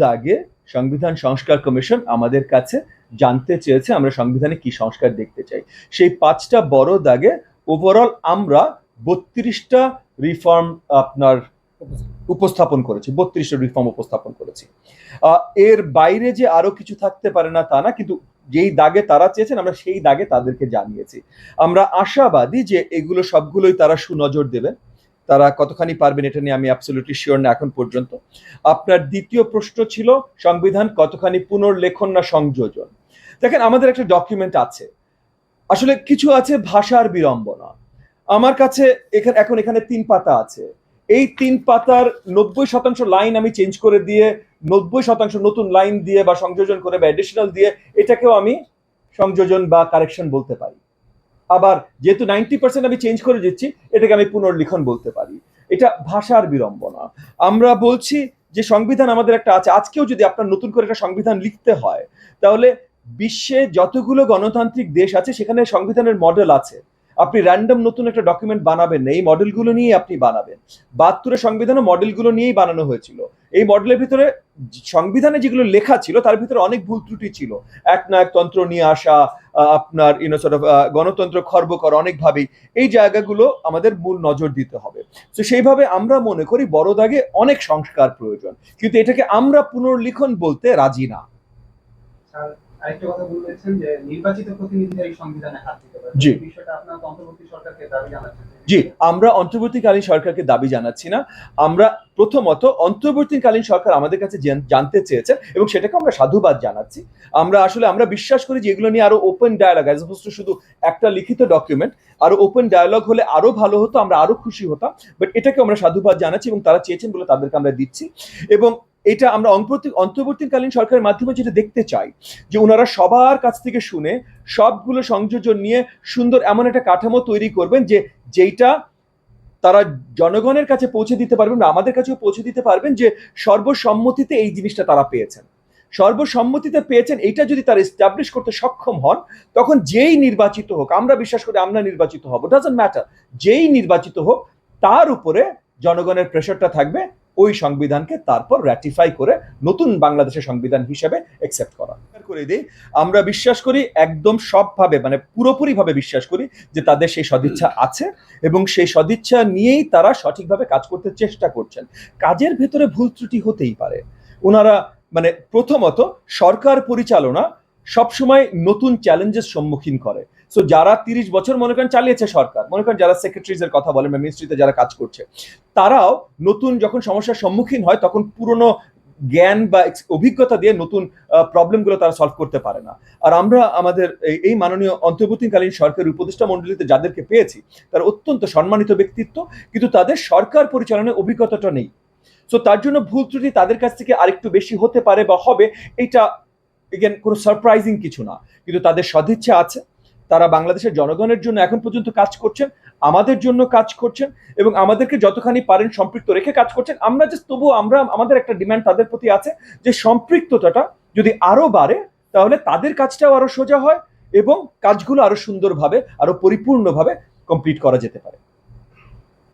দাগে সংবিধান সংস্কার কমিশন আমাদের কাছে জানতে চেয়েছে আমরা সংবিধানে কি সংস্কার দেখতে চাই। সেই 5টা বড় দাগে ওভারঅল আমরা 32টা রিফর্ম আপনার উপস্থাপন করেছি, 32টা রিফর্ম উপস্থাপন করেছি। এর বাইরে যে আরো কিছু থাকতে পারে না তা না, কিন্তু যেই দাগে তারা চেয়েছেন আমরা সেই দাগে তাদেরকে জানিয়েছি। আমরা আশাবাদী যে এগুলো সবগুলোই তারা সুনজর দেবেন। তারা কতখানি পারবেন এটা নিয়ে আমি অ্যাবসলিউটলি শিওর না এখন পর্যন্ত। আপনার দ্বিতীয় প্রশ্ন ছিল সংবিধান কতখানি পুনর্লেখন না সংযোজন। দেখেন আমাদের একটা ডকুমেন্ট আছে, আসলে কিছু আছে ভাষার বিড়ম্বনা। আমার কাছে এখন এখানে 3 পাতা আছে, এই 3 পাতার 90% লাইন আমি চেঞ্জ করে দিয়ে 90% নতুন লাইন দিয়ে বা সংযোজন করে বা এডিশনাল দিয়ে এটাকেও আমি সংযোজন বা কারেকশন বলতে পারি। আবার যেহেতু 90% আমি চেঞ্জ করে দিচ্ছি এটাকে আমি পুনর্লিখন বলতে পারি। এটা ভাষার বিড়ম্বনা। আমরা বলছি যে সংবিধান আমাদের একটা আছে, আজকেও যদি আপনার নতুন করে একটা সংবিধান লিখতে হয় তাহলে বিশ্বে যতগুলো গণতান্ত্রিক দেশ আছে সেখানে সংবিধানের মডেল আছে। আপনি র্যান্ডম নতুন একটা ডকুমেন্ট বানাবেন না, এই মডেলগুলো নিয়ে আপনি বানাবেন। 72 সংবিধানও মডেলগুলো নিয়েই বানানো হয়েছিল। এই মডেলের ভিতরে সংবিধানে যেগুলো লেখা ছিল তার ভিতরে অনেক ভুল ত্রুটি ছিল, একনায়কতন্ত্র নিয়ে আসা, আপনার গণতন্ত্র খর্ব করা অনেকভাবেই। এই জায়গাগুলো আমাদের মূল নজর দিতে হবে। তো সেইভাবে আমরা মনে করি বড় দাগে অনেক সংস্কার প্রয়োজন, কিন্তু এটাকে আমরা পুনর্লিখন বলতে রাজি না। আরেকটা কথা বলেছেন যে নির্বাচিত প্রতিনিধিরা এই সংবিধানে হাত দিতে পারে। জি, এই বিষয়টা আপনারা অন্তর্বর্তী সরকারকে দাবি জানাচ্ছেন? জি, আমরা অন্তর্বর্তীকালীন সরকারকে দাবি জানাচ্ছি না। আমরা প্রথমত অন্তর্বর্তীকালীন সরকার আমাদের কাছে জানতে চেয়েছে এবং সেটাকে আমরা সাধুবাদ জানাচ্ছি। আমরা বিশ্বাস করি যে এগুলো নিয়ে আরো open dialogue, as opposed to শুধু একটা লিখিত ডকুমেন্ট, আরো ওপেন ডায়ালগ হলে আরো ভালো হতো, আমরা আরো খুশি হতাম। বাট এটাকে আমরা সাধুবাদ জানাচ্ছি এবং তারা চেয়েছেন বলে তাদেরকে আমরা দিচ্ছি। এবং এটা আমরা অন্তর্বর্তীকালীন সরকারের মাধ্যমে যেটা দেখতে চাই যে ওনারা সবার কাছ থেকে শুনে সবগুলো সংযোজন নিয়ে সুন্দর এমন একটা কাঠামো তৈরি করবেন যে যেইটা তারা জনগণের কাছে পৌঁছে দিতে পারবেন, আমাদের কাছেও পৌঁছে দিতে পারবেন যে সর্বসম্মতিতে এই জিনিসটা তারা পেয়েছেন। সর্বসম্মতিতে পেয়েছেন এইটা যদি তারা এস্টাবলিশ করতে সক্ষম হন, তখন যেই নির্বাচিত হোক, আমরা বিশ্বাস করি আমরা নির্বাচিত হব, ডাজন্ট ম্যাটার, যেই নির্বাচিত হোক তার উপরে জনগণের প্রেশারটা থাকবে ওই সংবিধানকে তারপর র্যাটিফাই করে নতুন বাংলাদেশের সংবিধান হিসেবে অ্যাকসেপ্ট করা করে দিই। আমরা বিশ্বাস করি একদম সবভাবে, মানে পুরোপুরি ভাবে বিশ্বাস করি যে তাদের সেই সদিচ্ছা আছে এবং সেই সদিচ্ছা নিয়েই তারা সঠিকভাবে কাজ করতে চেষ্টা করছেন। কাজের ভেতরে ভুল ত্রুটি হতেই পারে। ওনারা মানে প্রথমত সরকার পরিচালনা সবসময় নতুন চ্যালেঞ্জের সম্মুখীন করে। সো যারা 30 বছর মনে করেন চালিয়েছে সরকার, মনে করেন যারা সেক্রেটারিজ এর কথা বলেন বা মিনিস্ট্রিতে যারা কাজ করছে, তারাও নতুন যখন সমস্যার সম্মুখীন হয় তখন পুরনো জ্ঞান বা অভিজ্ঞতা দিয়ে নতুন প্রবলেমগুলো তারা সলভ করতে পারে না। আর আমরা আমাদের এই মাননীয় অন্তর্বর্তীকালীন সরকারের উপদেষ্টা মণ্ডলীতে যাদেরকে পেয়েছি তারা অত্যন্ত সম্মানিত ব্যক্তিত্ব, কিন্তু তাদের সরকার পরিচালনার অভিজ্ঞতাটা নেই। সো তার জন্য ভুল ত্রুটি তাদের কাছ থেকে আরেকটু বেশি হতে পারে বা হবে, এটা এগেন কোনো সারপ্রাইজিং কিছু না। কিন্তু তাদের সদিচ্ছা আছে, তারা বাংলাদেশের জনগণের জন্য এখন পর্যন্ত কাজ করছেন, আমাদের জন্য কাজ করছেন এবং আমাদেরকে যতখানি পারেন সম্পৃক্ত রেখে কাজ করছেন। আমরা জাস্ট তবুও আমাদের একটা ডিমান্ড তাদের প্রতি আছে যে সম্পৃক্ততাটা যদি আরো বাড়ে তাহলে তাদের কাজটাও আরো সোজা হয় এবং কাজগুলো আরো সুন্দরভাবে আরো পরিপূর্ণভাবে কমপ্লিট করা যেতে পারে।